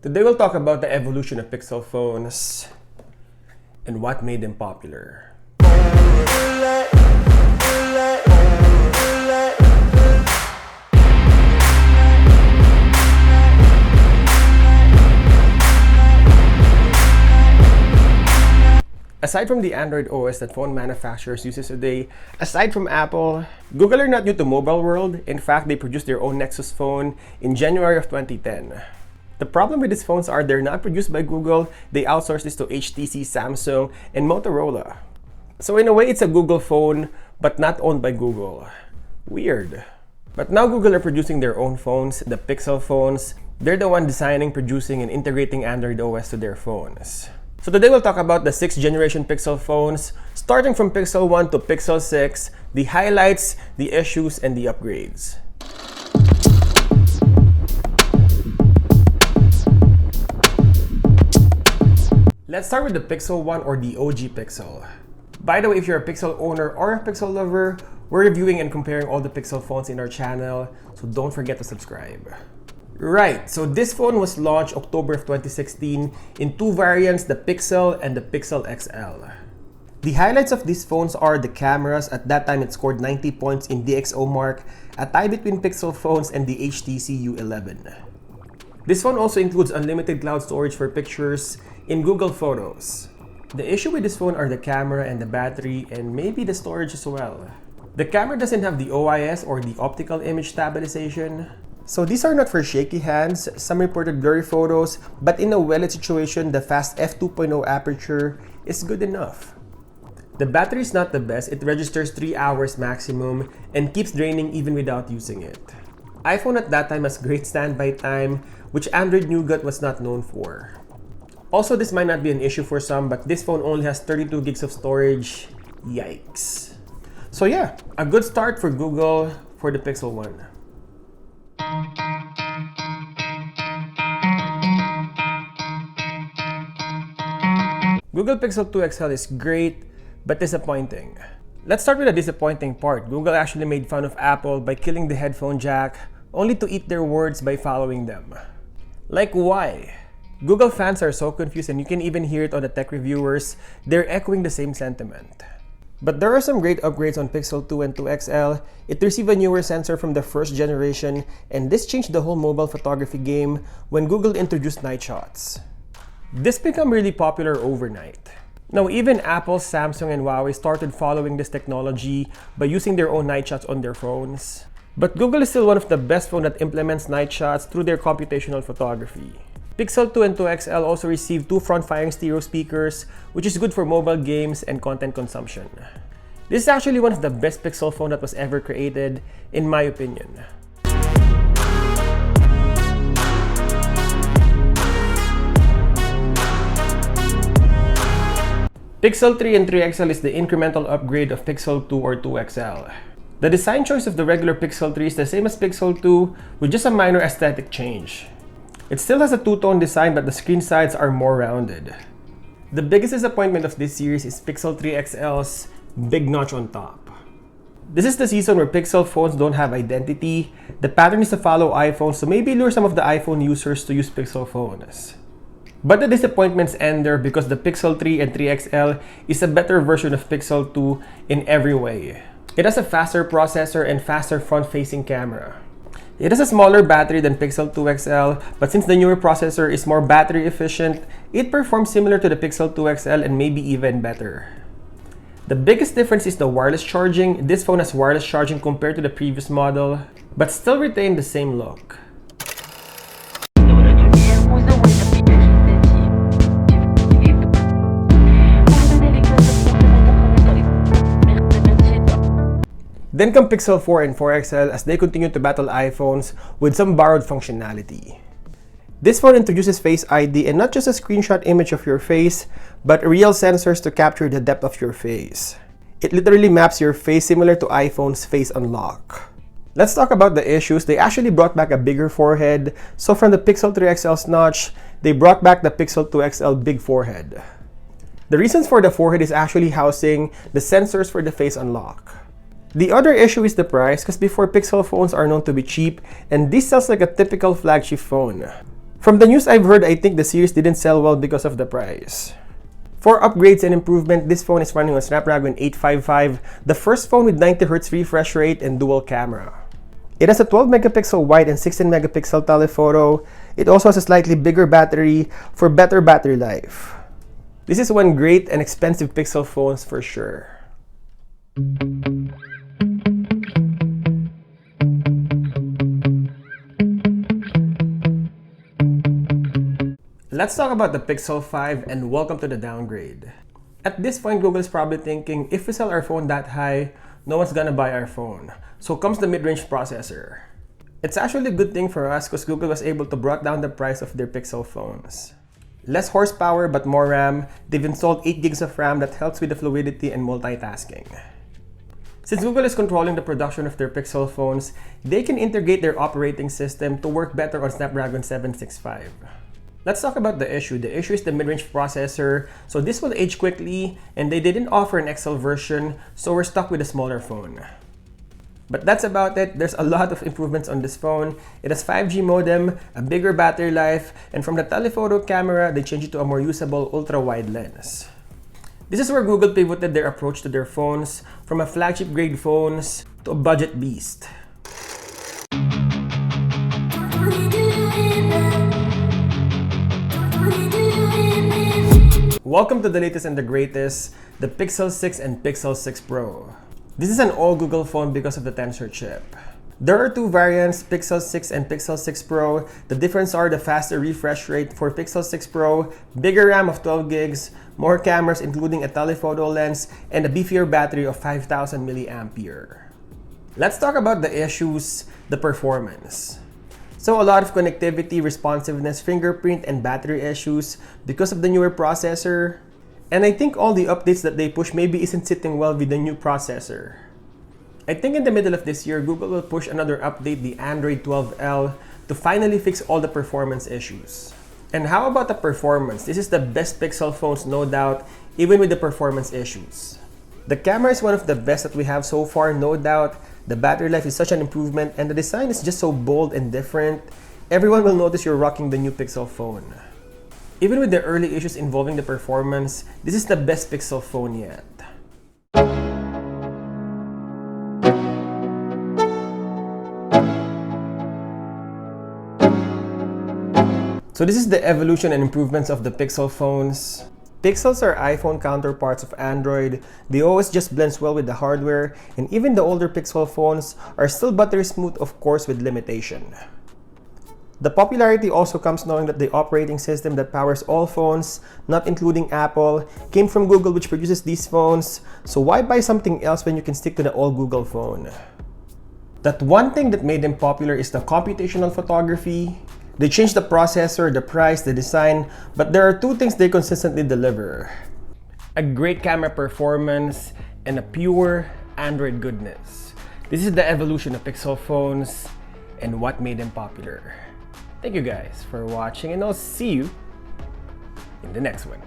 Today we'll talk about the evolution of Pixel phones and what made them popular. Aside from the Android OS that phone manufacturers use today, aside from Apple, Google are not new to mobile world. In fact, they produced their own Nexus phone in January of 2010. The problem with these phones are they're not produced by Google. They outsource this to HTC, Samsung, and Motorola. So in a way, it's a Google phone, but not owned by Google. Weird. But now Google are producing their own phones, the Pixel phones. They're the one designing, producing, and integrating Android OS to their phones. So today we'll talk about the 6th generation Pixel phones, starting from Pixel 1 to Pixel 6, the highlights, the issues, and the upgrades. Let's start with the Pixel 1 or the OG Pixel. By the way, if you're a Pixel owner or a Pixel lover, we're reviewing and comparing all the Pixel phones in our channel, so don't forget to subscribe. Right, so this phone was launched October of 2016 in two variants, the Pixel and the Pixel XL. The highlights of these phones are the cameras. At that time, it scored 90 points in DxO mark, a tie between Pixel phones and the HTC U11. This phone also includes unlimited cloud storage for pictures in Google Photos. The issue with this phone are the camera and the battery, and maybe the storage as well. The camera doesn't have the OIS or the optical image stabilization. So these are not for shaky hands. Some reported blurry photos, but in a well-lit situation, the fast f2.0 aperture is good enough. The battery is not the best. It registers 3 hours maximum and keeps draining even without using it. iPhone at that time has great standby time, which Android Nougat was not known for. Also, this might not be an issue for some, but this phone only has 32 gigs of storage. Yikes. So yeah, a good start for Google for the Pixel 1. Google Pixel 2 XL is great, but disappointing. Let's start with the disappointing part. Google actually made fun of Apple by killing the headphone jack, only to eat their words by following them. Like, why? Google fans are so confused, and you can even hear it on the tech reviewers. They're echoing the same sentiment. But there are some great upgrades on Pixel 2 and 2 XL. It received a newer sensor from the first generation, and this changed the whole mobile photography game when Google introduced night shots. This became really popular overnight. Now, even Apple, Samsung, and Huawei started following this technology by using their own night shots on their phones. But Google is still one of the best phones that implements night shots through their computational photography. Pixel 2 and 2 XL also received two front-firing stereo speakers, which is good for mobile games and content consumption. This is actually one of the best Pixel phone that was ever created, in my opinion. Pixel 3 and 3 XL is the incremental upgrade of Pixel 2 or 2 XL. The design choice of the regular Pixel 3 is the same as Pixel 2, with just a minor aesthetic change. It still has a two-tone design, but the screen sides are more rounded. The biggest disappointment of this series is Pixel 3 XL's big notch on top. This is the season where Pixel phones don't have identity. The pattern is to follow iPhone, so maybe lure some of the iPhone users to use Pixel phones. But the disappointments end there because the Pixel 3 and 3 XL is a better version of Pixel 2 in every way. It has a faster processor and faster front-facing camera. It has a smaller battery than Pixel 2 XL, but since the newer processor is more battery efficient, it performs similar to the Pixel 2 XL and maybe even better. The biggest difference is the wireless charging. This phone has wireless charging compared to the previous model, but still retain the same look. Then come Pixel 4 and 4 XL as they continue to battle iPhones with some borrowed functionality. This phone introduces Face ID and not just a screenshot image of your face, but real sensors to capture the depth of your face. It literally maps your face similar to iPhone's Face Unlock. Let's talk about the issues. They actually brought back a bigger forehead. So from the Pixel 3 XL's notch, they brought back the Pixel 2 XL big forehead. The reasons for the forehead is actually housing the sensors for the Face Unlock. The other issue is the price, because before Pixel phones are known to be cheap, and this sounds like a typical flagship phone. From the news I've heard, I think the series didn't sell well because of the price. For upgrades and improvement, this phone is running on Snapdragon 855, the first phone with 90Hz refresh rate and dual camera. It has a 12 megapixel wide and 16 megapixel telephoto. It also has a slightly bigger battery for better battery life. This is one great and expensive Pixel phones for sure. Let's talk about the Pixel 5 and welcome to the downgrade. At this point, Google is probably thinking, if we sell our phone that high, no one's gonna buy our phone. So comes the mid-range processor. It's actually a good thing for us because Google was able to bring down the price of their Pixel phones. Less horsepower but more RAM, they've installed 8 gigs of RAM that helps with the fluidity and multitasking. Since Google is controlling the production of their Pixel phones, they can integrate their operating system to work better on Snapdragon 765. Let's talk about the issue. The issue is the mid-range processor, so this will age quickly, and they didn't offer an XL version, so we're stuck with a smaller phone. But that's about it. There's a lot of improvements on this phone. It has 5G modem, a bigger battery life, and from the telephoto camera, they changed it to a more usable ultra-wide lens. This is where Google pivoted their approach to their phones, from a flagship-grade phones to a budget beast. Welcome to the latest and the greatest, the Pixel 6 and Pixel 6 Pro. This is an all-Google phone because of the Tensor chip. There are two variants, Pixel 6 and Pixel 6 Pro. The difference are the faster refresh rate for Pixel 6 Pro, bigger RAM of 12 gigs, more cameras including a telephoto lens, and a beefier battery of 5000 mAh. Let's talk about the issues, the performance. So a lot of connectivity, responsiveness, fingerprint, and battery issues because of the newer processor. And I think all the updates that they push maybe isn't sitting well with the new processor. I think in the middle of this year, Google will push another update, the Android 12L, to finally fix all the performance issues. And how about the performance? This is the best Pixel phones, no doubt, even with the performance issues. The camera is one of the best that we have so far, no doubt. The battery life is such an improvement, and the design is just so bold and different. Everyone will notice you're rocking the new Pixel phone. Even with the early issues involving the performance, this is the best Pixel phone yet. So this is the evolution and improvements of the Pixel phones. Pixels are iPhone counterparts of Android. The OS just blends well with the hardware, and even the older Pixel phones are still buttery smooth, of course, with limitation. The popularity also comes knowing that the operating system that powers all phones, not including Apple, came from Google, which produces these phones, so why buy something else when you can stick to the all Google phone? That one thing that made them popular is the computational photography. They changed the processor, the price, the design, but there are two things they consistently deliver: a great camera performance and a pure Android goodness. This is the evolution of Pixel phones and what made them popular. Thank you guys for watching, and I'll see you in the next one.